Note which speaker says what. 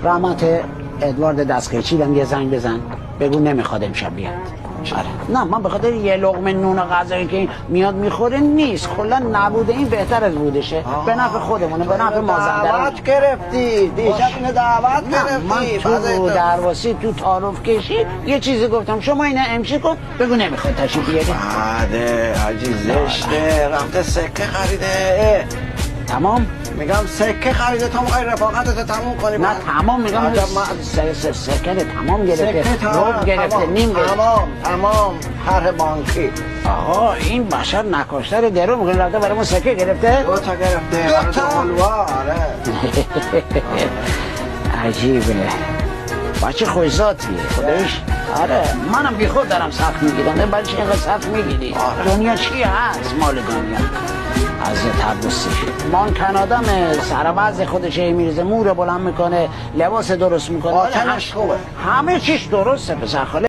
Speaker 1: رحمت ادوارد دستقیچی بهم یه زنگ بزن بگو نمیخواد امشب بیاد. آره. نه من به خاطر یه لقمه نون غذایی که میاد میخوره نیست، کلا نبوده این بهتر از بودشه. به نفع خودمونه، به نفع مازندران.
Speaker 2: دعوت گرفتی دیشب اینو دعوت گرفتی.
Speaker 1: من تو درواسی تو تعارف کشی یه چیزی گفتم شما اینو امشی کن بگو نمیخواد تشریف بیاری.
Speaker 2: بعده حاجی زشته رفته سکه خریده.
Speaker 1: تمام
Speaker 2: میگم سکه خریده تا میخوای رفاقتت تموم کنی.
Speaker 1: نه تمام میگم سکه تمام گرفته، روب گرفته، نیم گرفته.
Speaker 2: تمام طرح بانکی.
Speaker 1: آقا این بشر نکاشتر درو میگن رفته برای ما سکه گرفته.
Speaker 2: 2 تا گرفته. 2 تا آره.
Speaker 1: عجیبه بچه خوشذاتیه خودش. آره منم بی خود دارم سخت میگیرم. برای چی اینقدر سخت میگیری؟ دنیا چی هست؟ مال دنیا از تبوسی مان کنادم سر وضع خودش میریزه، مور بلند میکنه، لباس درست میکنه،
Speaker 2: آتنش خوبه،
Speaker 1: همه چیش درسته پسر خاله.